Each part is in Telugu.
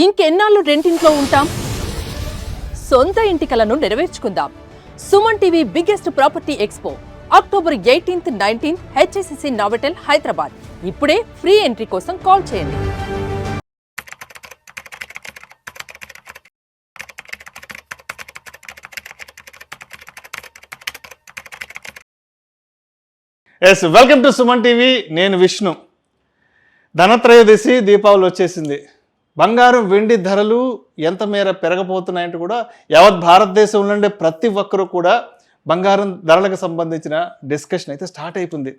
ఇంకెన్నాళ్ళు రెంటింట్లో ఉంటాం? సొంత ఇంటి కలను నెరవేర్చుకుందాం. Suman TV biggest property expo October 18th, 19th HSCC Novotel Hyderabad. ఇప్పుడే ఫ్రీ ఎంట్రీ కోసం కాల్ చేయండి. Welcome to Suman TV. నేను విష్ణు. ధనత్రయోదశి, దీపావళి వచ్చేసింది. బంగారం వెండి ధరలు ఎంత మేర పెరగబోతున్నాయంటే కూడా యావత్ భారతదేశంలో ఉండే ప్రతి ఒక్కరూ కూడా బంగారం ధరలకు సంబంధించిన డిస్కషన్ అయితే స్టార్ట్ అయిపోయింది.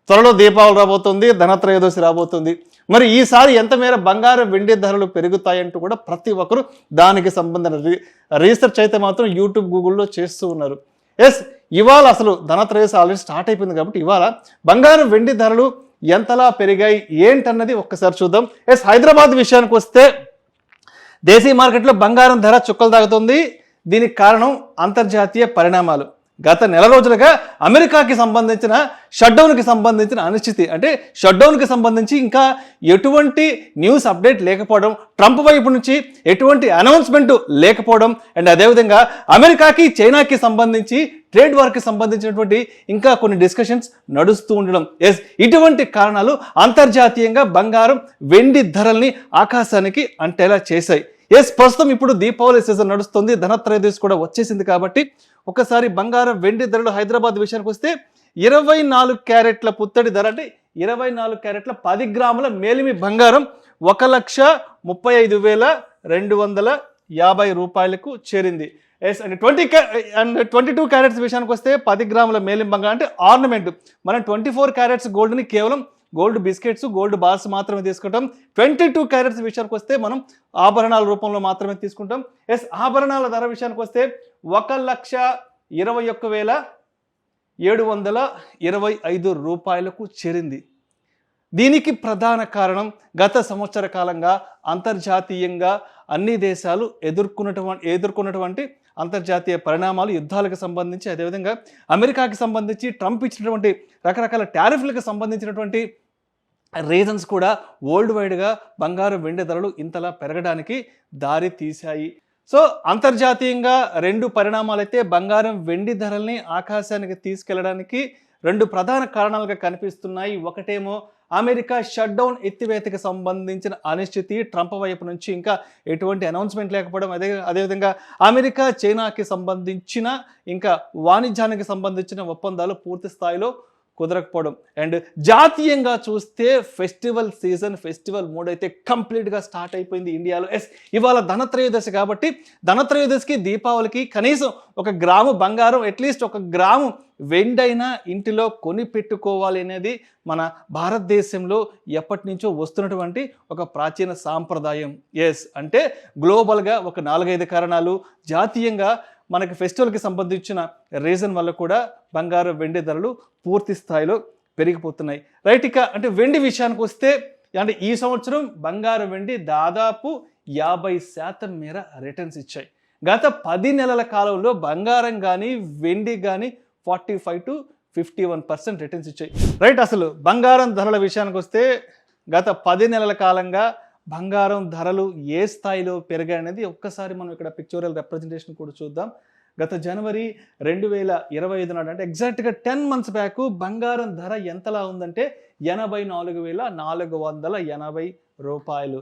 త్వరలో దీపావళి రాబోతుంది, ధనత్రయోదశి రాబోతుంది. మరి ఈసారి ఎంత మేర బంగారం వెండి ధరలు పెరుగుతాయంటూ కూడా ప్రతి ఒక్కరు దానికి సంబంధించిన రీసెర్చ్ అయితే మాత్రం యూట్యూబ్, గూగుల్లో చేస్తూ ఉన్నారు. ఇవాళ అసలు ధనత్రయోదశి ఆల్రెడీ స్టార్ట్ అయిపోయింది కాబట్టి ఇవాళ బంగారం వెండి ధరలు ఎంతలా పెరిగాయి ఏంటన్నది ఒక్కసారి చూద్దాం. హైదరాబాద్ విషయానికి వస్తే దేశీయ మార్కెట్లో బంగారం ధర చుక్కలు తాగుతుంది. దీనికి కారణం అంతర్జాతీయ పరిణామాలు. గత నెల రోజులుగా అమెరికాకి సంబంధించిన షట్డౌన్కి సంబంధించిన అనిశ్చితి, అంటే షట్డౌన్కి సంబంధించి ఇంకా ఎటువంటి న్యూస్ అప్డేట్ లేకపోవడం, ట్రంప్ వైపు నుంచి ఎటువంటి అనౌన్స్మెంట్ లేకపోవడం, అండ్ అదేవిధంగా అమెరికాకి చైనాకి సంబంధించి ట్రేడ్ వార్కి సంబంధించినటువంటి ఇంకా కొన్ని డిస్కషన్స్ నడుస్తూ ఉండడం. ఇటువంటి కారణాలు అంతర్జాతీయంగా బంగారం వెండి ధరల్ని ఆకాశానికి అంటేలా చేశాయి. ప్రస్తుతం ఇప్పుడు దీపావళి సీజన్ నడుస్తుంది, ధనత్రయోదశి కూడా వచ్చేసింది కాబట్టి ఒకసారి బంగారం వెండి ధరలు హైదరాబాద్ విషయానికి వస్తే 24 క్యారెట్ల పుత్తడి ధర, అంటే 24 క్యారెట్ల 10 గ్రాముల మేలిమి బంగారం 1,35,250 రూపాయలకు చేరింది. అండ్ 22 క్యారెట్స్ విషయానికి వస్తే 10 గ్రాముల మేలిమి బంగారం అంటే ఆర్నమెంట్. మనం 24 క్యారెట్స్ గోల్డ్ని కేవలం గోల్డ్ బిస్కెట్స్, గోల్డ్ బాల్స్ మాత్రమే తీసుకుంటాం. 22 క్యారెట్స్ విషయానికి వస్తే మనం ఆభరణాల రూపంలో మాత్రమే తీసుకుంటాం. ఆభరణాల ధర విషయానికి వస్తే 1,21,725 రూపాయలకు చేరింది. దీనికి ప్రధాన కారణం గత సంవత్సర కాలంగా అంతర్జాతీయంగా అన్ని దేశాలు ఎదుర్కొన్నటువంటి అంతర్జాతీయ పరిణామాలు, యుద్ధాలకు సంబంధించి, అదేవిధంగా అమెరికాకి సంబంధించి ట్రంప్ ఇచ్చినటువంటి రకరకాల టారిఫ్లకు సంబంధించినటువంటి రీజన్స్ కూడా వరల్డ్ వైడ్గా బంగారం వెండి ధరలు ఇంతలా పెరగడానికి దారి తీశాయి. అంతర్జాతీయంగా రెండు పరిణామాలు అయితే బంగారం వెండి ధరల్ని ఆకాశానికి తీసుకెళ్లడానికి రెండు ప్రధాన కారణాలుగా కనిపిస్తున్నాయి. ఒకటేమో అమెరికా షట్డౌన్ ఎత్తివేతకి సంబంధించిన అనిశ్చితి, ట్రంప్ వైపు నుంచి ఇంకా ఎటువంటి అనౌన్స్మెంట్ లేకపోవడం, అదేవిధంగా అమెరికా చైనాకి సంబంధించిన ఇంకా వాణిజ్యానికి సంబంధించిన ఒప్పందాలు పూర్తి స్థాయిలో కుదరకపోవడం. అండ్ జాతీయంగా చూస్తే ఫెస్టివల్ సీజన్, ఫెస్టివల్ మూడ్ అయితే కంప్లీట్గా స్టార్ట్ అయిపోయింది ఇండియాలో. ఇవాళ ధనత్రయోదశి కాబట్టి ధనత్రయోదశికి, దీపావళికి కనీసం 1 గ్రాము బంగారం, అట్లీస్ట్ 1 గ్రాము వెండైనా ఇంటిలో కొని పెట్టుకోవాలి అనేది మన భారతదేశంలో ఎప్పటి నుంచో వస్తున్నటువంటి ఒక ప్రాచీన సాంప్రదాయం. అంటే గ్లోబల్గా ఒక 4-5 కారణాలు, జాతీయంగా మనకి ఫెస్టివల్కి సంబంధించిన రీజన్ వల్ల కూడా బంగారం వెండి ధరలు పూర్తి స్థాయిలో పెరిగిపోతున్నాయి. ఇక అంటే వెండి విషయానికి వస్తే, అంటే ఈ సంవత్సరం బంగారం వెండి దాదాపు 50% మేర రిటర్న్స్ ఇచ్చాయి. గత 10 నెలల కాలంలో బంగారం కానీ వెండి కానీ 45 to 51% రిటర్న్స్ ఇచ్చాయి. అసలు బంగారం ధరల విషయానికి వస్తే గత 10 నెలల కాలంగా బంగారం ధరలు ఏ స్థాయిలో పెరిగాయనేది ఒక్కసారి మనం ఇక్కడ పిక్చోరియల్ రిప్రజెంటేషన్ కూడా చూద్దాం. గత జనవరి 2025 నాడు, అంటే ఎగ్జాక్ట్గా 10 months బ్యాక్ బంగారం ధర ఎంతలా ఉందంటే 84,480 రూపాయలు.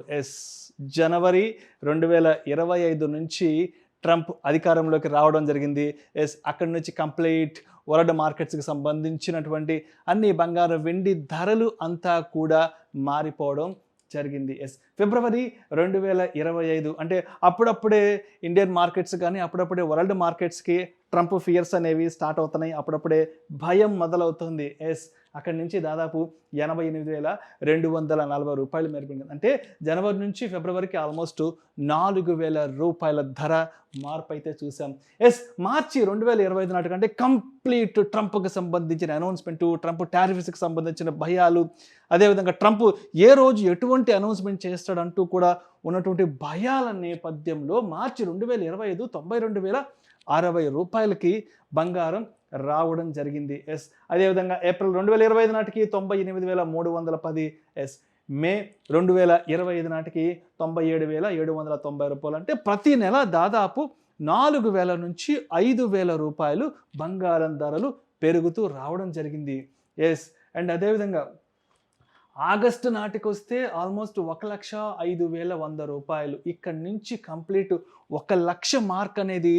జనవరి 2025 నుంచి ట్రంప్ అధికారంలోకి రావడం జరిగింది. అక్కడి నుంచి కంప్లీట్ వరల్డ్ మార్కెట్స్కి సంబంధించినటువంటి అన్ని బంగారం వెండి ధరలు అంతా కూడా మారిపోవడం జరిగింది. ఫిబ్రవరి 2025, అంటే అప్పుడప్పుడే ఇండియన్ మార్కెట్స్ కానీ అప్పుడప్పుడే వరల్డ్ మార్కెట్స్కి ట్రంప్ ఫియర్స్ అనేవి స్టార్ట్ అవుతున్నాయి. అప్పుడప్పుడే భయం మొదలవుతుంది. అక్కడి నుంచి దాదాపు 88,240 రూపాయలు మెరుగుతుంది. అంటే జనవరి నుంచి ఫిబ్రవరికి ఆల్మోస్ట్ 4,000 రూపాయల ధర మార్పు అయితే చూసాం. మార్చి 2025 నాటికంటే కంప్లీట్ ట్రంప్కి సంబంధించిన అనౌన్స్మెంటు, ట్రంప్ టారిఫ్స్కి సంబంధించిన భయాలు, అదేవిధంగా ట్రంప్ ఏ రోజు ఎటువంటి అనౌన్స్మెంట్ చేస్తాడంటూ కూడా ఉన్నటువంటి భయాల నేపథ్యంలో మార్చి 2025 92,060 రూపాయలకి బంగారం రావడం జరిగింది. అదేవిధంగా ఏప్రిల్ 2025 నాటికి 98,310. మే 2025 నాటికి 97,790 రూపాయలు. అంటే ప్రతి నెల దాదాపు 4,000 నుంచి 5,000 రూపాయలు బంగారం ధరలు పెరుగుతూ రావడం జరిగింది. ఎస్, అండ్ అదేవిధంగా ఆగస్టు నాటికి వస్తే ఆల్మోస్ట్ 1,05,100 రూపాయలు. ఇక్కడి నుంచి కంప్లీట్ 1,00,000 మార్క్ అనేది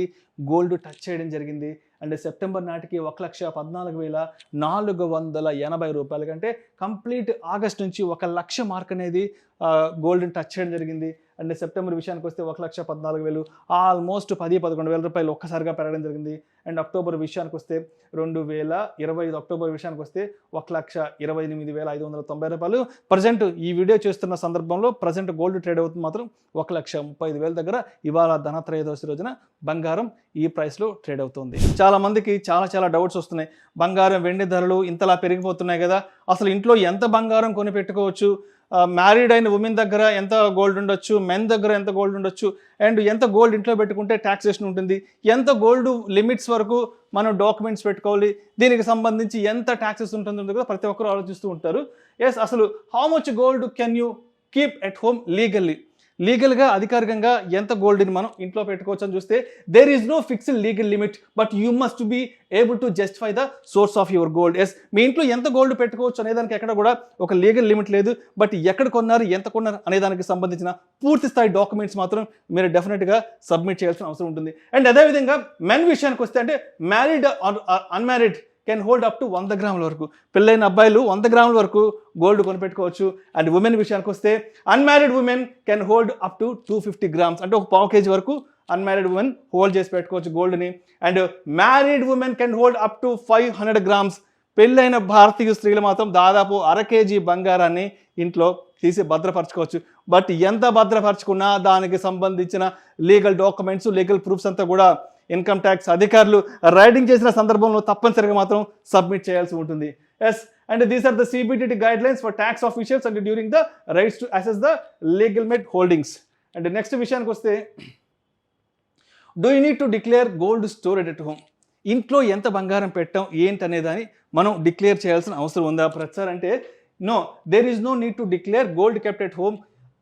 గోల్డ్ టచ్ చేయడం జరిగింది. అండ్ సెప్టెంబర్ నాటికి 1,14,480 రూపాయల కంటే కంప్లీట్ ఆగస్ట్ నుంచి 1,00,000 మార్క్ అనేది గోల్డ్ని టచ్ చేయడం జరిగింది. అండ్ సెప్టెంబర్ విషయానికి వస్తే 1,14,000, ఆల్మోస్ట్ 10,000-11,000 రూపాయలు ఒక్కసారిగా పెరగడం జరిగింది. అండ్ అక్టోబర్ విషయానికి వస్తే 2025 అక్టోబర్ విషయానికి వస్తే 1,28,590 రూపాయలు. ప్రజెంట్ ఈ వీడియో చేస్తున్న సందర్భంలో ప్రజెంట్ గోల్డ్ ట్రేడ్ అవుతుంది మాత్రం 1,35,000 దగ్గర ఇవాళ ధనత్రయోదశి రోజున బంగారం ఈ ప్రైస్లో ట్రేడ్ అవుతుంది. చాలా మందికి చాలా డౌట్స్ వస్తున్నాయి. బంగారం వెండి ధరలు ఇంతలా పెరిగిపోతున్నాయి కదా, అసలు ఇంట్లో ఎంత బంగారం కొని పెట్టుకోవచ్చు, మ్యారీడ్ అయిన ఉమెన్ దగ్గర ఎంత గోల్డ్ ఉండొచ్చు, మెన్ దగ్గర ఎంత గోల్డ్ ఉండొచ్చు, అండ్ ఎంత గోల్డ్ ఇంట్లో పెట్టుకుంటే ట్యాక్సేషన్ ఉంటుంది, ఎంత గోల్డ్ లిమిట్స్ వరకు మనం డాక్యుమెంట్స్ పెట్టుకోవాలి, దీనికి సంబంధించి ఎంత ట్యాక్సెస్ ఉంటుందో కూడా ప్రతి ఒక్కరు ఆలోచిస్తూ ఉంటారు. ఎస్, అసలు how much gold can you keep at home లీగల్గా అధికారికంగా ఎంత గోల్డ్ని మనం ఇంట్లో పెట్టుకోవచ్చు అని చూస్తే there is no fixed legal limit, but you must be able to justify the source of your gold. Yes, మీ ఇంట్లో ఎంత గోల్డ్ పెట్టుకోవచ్చు అనేదానికి ఎక్కడ కూడా ఒక లీగల్ లిమిట్ లేదు. బట్ ఎక్కడ కొన్నారు, ఎంత కొన్నారు అనేదానికి సంబంధించిన పూర్తి స్థాయి డాక్యుమెంట్స్ మాత్రం మీరు డెఫినెట్గా సబ్మిట్ చేయాల్సిన అవసరం ఉంటుంది. అండ్ అదేవిధంగా మెన్ విషయానికి వస్తే అంటే married or unmarried can hold up to 100 గ్రాముల వరకు, పెళ్ళైన అబ్బాయిలు 100 గ్రాముల వరకు గోల్డ్ కొనిపెట్టుకోవచ్చు. అండ్ ఉమెన్ విషయానికి వస్తే unmarried women can hold up to 250 grams, అంటే ఒక పావు కేజీ వరకు అన్మ్యారీడ్ ఉమెన్ హోల్డ్ చేసి పెట్టుకోవచ్చు గోల్డ్ని. And married women can hold up to 500 grams. పెళ్ళైన భారతీయ స్త్రీలు మాత్రం దాదాపు 1/2 కేజీ బంగారాన్ని ఇంట్లో తీసి భద్రపరచుకోవచ్చు. బట్ ఎంత భద్రపరచుకున్నా దానికి సంబంధించిన లీగల్ డాక్యుమెంట్స్, లీగల్ ప్రూఫ్స్ అంతా కూడా ఇన్కమ్ ట్యాక్స్ అధికారులు రైడింగ్ చేసిన సందర్భంలో తప్పనిసరిగా మాత్రం సబ్మిట్ చేయాల్సి ఉంటుంది. Yes, and these are the CBDT guidelines for tax officials and during the raids to assess the legal made holdings. And next విషయానికి వస్తే do you need to declare gold stored at home? ఇంట్లో ఎంత బంగారం పెట్టాం ఏంటనేదాన్ని మనం డిక్లేర్ చేయాల్సిన అవసరం ఉందా ప్రతిసారి అంటే? No, there is no need to declare gold kept at home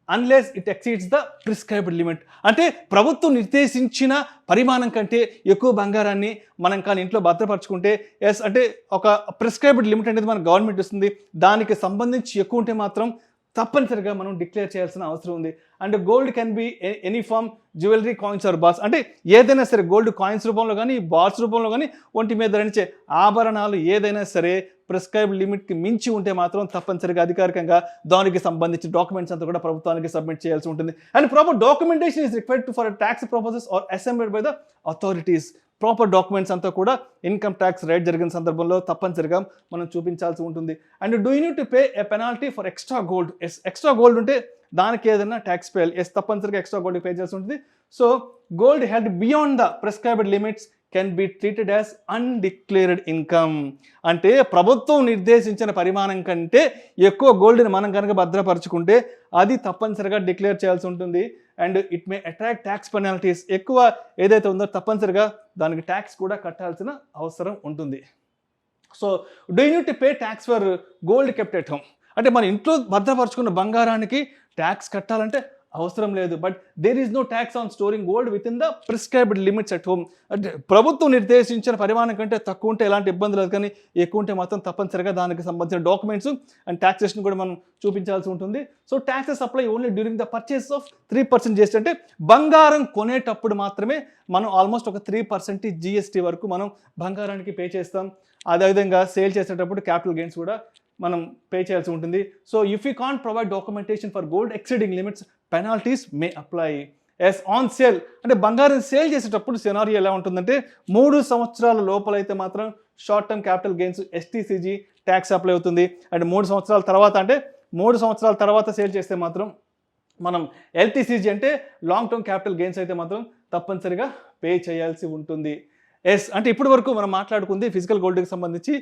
unless it exceeds the prescribed limit. అంటే ప్రభుత్వం నిర్దేశించిన పరిమాణం కంటే ఎక్కువ బంగారాన్ని మనం కానీ ఇంట్లో భద్రపరచుకుంటే, ఎస్ అంటే ఒక ప్రిస్క్రైబ్డ్ లిమిట్ అనేది మన గవర్నమెంట్ ఇస్తుంది, దానికి సంబంధించి ఎక్కువ ఉంటే మాత్రం తప్పనిసరిగా మనం డిక్లేర్ చేయాల్సిన అవసరం ఉంది. And gold can be any form jewellery, coins or bars, అంటే ఏదైనా సరే గోల్డ్ కాయిన్స్ రూపంలో కానీ బార్స్ రూపంలో కానీ ఒంటి మీద ధరించే ఆభరణాలు ఏదైనా సరే ప్రిస్క్రైబ్డ్ లిమిట్కి మించి ఉంటే మాత్రం తప్పనిసరిగా అధికారికంగా దానికి సంబంధించిన డాక్యుమెంట్స్ అంతా కూడా ప్రభుత్వానికి సబ్మిట్ చేయాల్సి ఉంటుంది. And proper documentation is required for tax purposes or assembled by the authorities. Proper documents అంతా కూడా ఇన్కమ్ ట్యాక్స్ రైట్ జరిగిన సందర్భంలో తప్పనిసరిగా మనం చూపించాల్సి ఉంటుంది. And do you need to pay a penalty for extra gold? Yes, extra gold ఉంటే దానికి ఏదైనా ట్యాక్స్ పే, ఎస్ తప్పనిసరిగా ఎక్స్ట్రా గోల్డ్ పే చేయాల్సి ఉంటుంది. So gold held beyond the prescribed limits can be treated as undeclared income. అంటే ప్రభుత్వం నిర్దేశించిన పరిమాణం కంటే ఎక్కువ గోల్డ్ని మనం కనుక భద్రపరచుకుంటే అది తప్పనిసరిగా డిక్లేర్ చేయాల్సి ఉంటుంది. And it may attract tax penalties. ఎక్కువ ఏదైతే ఉందో తప్పనిసరిగా దానికి ట్యాక్స్ కూడా కట్టాల్సిన అవసరం ఉంటుంది. So do you need to pay tax for gold kept at home? అంటే మన ఇంట్లో భద్రపరచుకున్న బంగారానికి ట్యాక్స్ కట్టాలంటే అవసరం లేదు. But there is no tax on storing gold within the prescribed limits at home. అంటే ప్రభుత్వం నిర్దేశించిన పరిమాణం కంటే తక్కువ ఉంటే ఎలాంటి ఇబ్బంది లేదు, కానీ ఎక్కువ ఉంటే మాత్రం తప్పనిసరిగా దానికి సంబంధించిన డాక్యుమెంట్స్ అండ్ ట్యాక్సేషన్ కూడా మనం చూపించాల్సి ఉంటుంది. So taxes apply only during the purchase of 3% GST. అంటే బంగారం కొనేటప్పుడు మాత్రమే మనం ఆల్మోస్ట్ ఒక 3% GST వరకు మనం బంగారానికి పే చేస్తాం. అదేవిధంగా సేల్ చేసేటప్పుడు క్యాపిటల్ గెయిన్స్ కూడా మనం పే చేయాల్సి ఉంటుంది. So if you can't provide documentation for gold exceeding limits, penalties may apply. Yes, on sale అంటే బంగారం సేల్ చేసేటప్పుడు సినారియో ఎలా ఉంటుందంటే 3 సంవత్సరాల లోపలైతే మాత్రం short term capital gains STCG tax apply అవుతుంది. అండ్ 3 సంవత్సరాల తర్వాత అంటే 3 సంవత్సరాల తర్వాత సేల్ చేస్తే మాత్రం మనం LTCG అంటే లాంగ్ టర్మ్ క్యాపిటల్ గెయిన్స్ అయితే మాత్రం తప్పనిసరిగా పే చేయాల్సి ఉంటుంది. ఎస్, అంటే ఇప్పటి వరకు మనం మాట్లాడుకుంది ఫిజికల్ గోల్డ్కి సంబంధించి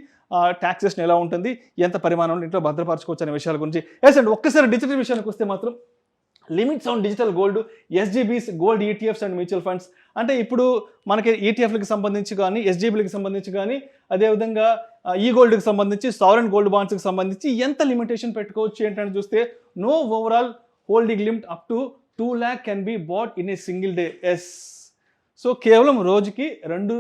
ట్యాక్సేషన్ ఎలా ఉంటుంది, ఎంత పరిమాణంలో ఇంట్లో భద్రపరచుకోవచ్చు అనే విషయాల గురించి. ఎస్, అండ్ ఒక్కసారి డిజిటల్ విషయానికి వస్తే మాత్రం limits on digital gold, SGBs, gold ETFs and mutual funds. అంటే ఇప్పుడు మనకి ETFలకి సంబంధించి కానీ SGBలకి సంబంధించి కానీ అదేవిధంగా ఈ గోల్డ్కి సంబంధించి సావరెన్ గోల్డ్ బాండ్స్కి సంబంధించి ఎంత లిమిటేషన్ పెట్టుకోవచ్చు ఏంటంటే చూస్తే no overall holding limit up to 2 lakh can be bought in a single day. Yes, so కేవలం రోజుకి 2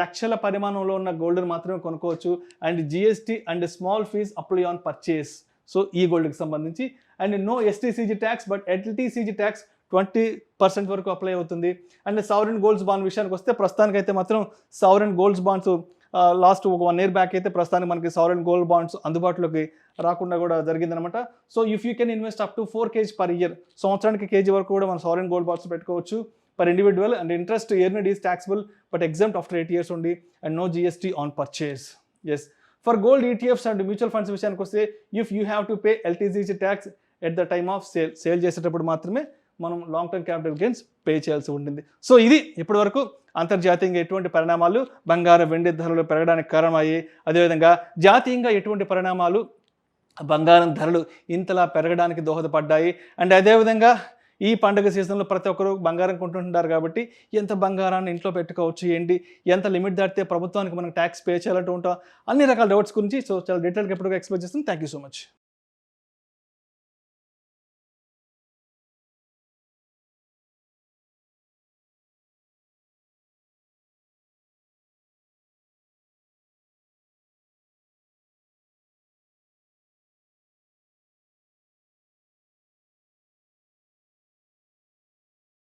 లక్షల పరిమాణంలో ఉన్న గోల్డ్ని మాత్రమే కొనుక్కోవచ్చు. And GST and small fees apply on purchase. So ఈ గోల్డ్కి సంబంధించి and no STCG tax but LTCG tax 20% వరకు అప్లై అవుతుంది. అండ్ సావరెన్ గోల్డ్స్ బాండ్ విషయానికి వస్తే ప్రస్తుతానికైతే మాత్రం సావరెన్ గోల్డ్స్ బాండ్స్ లాస్ట్ ఒక 1 year బ్యాక్ అయితే ప్రస్తుతానికి మనకి సావరెన్ గోల్డ్ బాండ్స్ అందుబాటులోకి రాకుండా కూడా జరిగిందనమాట. So if you can invest up to 4 kg per year, సంవత్సరానికి కేజీ వరకు కూడా మనం సావరెన్ గోల్డ్ బాండ్స్ పెట్టుకోవచ్చు per individual. And interest earned is taxable but exempt after 8 years only and no GST on purchase. Yes, for gold ETFs and mutual funds విషయానికి వస్తే if you have to pay LTCG tax at the time of sale చేసేటప్పుడు మాత్రమే మనం long term capital gains pay చేయాల్సి ఉంటుంది. సో ఇది ఇప్పటి వరకు అంతర్జాతీయంగా ఎటువంటి పరిణామాలు బంగారం వెండి ధరలు పెరగడానికి కారణమయ్యాయి, అదేవిధంగా జాతీయంగా ఎటువంటి పరిణామాలు బంగారం ధరలు ఇంతలా పెరగడానికి దోహదపడ్డాయి. అండ్ అదేవిధంగా ఈ పండుగ సీజన్లో ప్రతి ఒక్కరు బంగారం కొంటుంటారు కాబట్టి ఎంత బంగారాన్ని ఇంట్లో పెట్టుకోవచ్చు, ఏంటి, ఎంత లిమిట్ దాటితే ప్రభుత్వానికి మనం ట్యాక్స్ పే చేయాలంటూ ఉంటాం, అన్ని రకాల డౌట్స్ గురించి సో చాలా డీటెయిల్గా ఎప్పుడు ఎక్స్ప్లెయిన్ చేస్తాను. Thank you so much.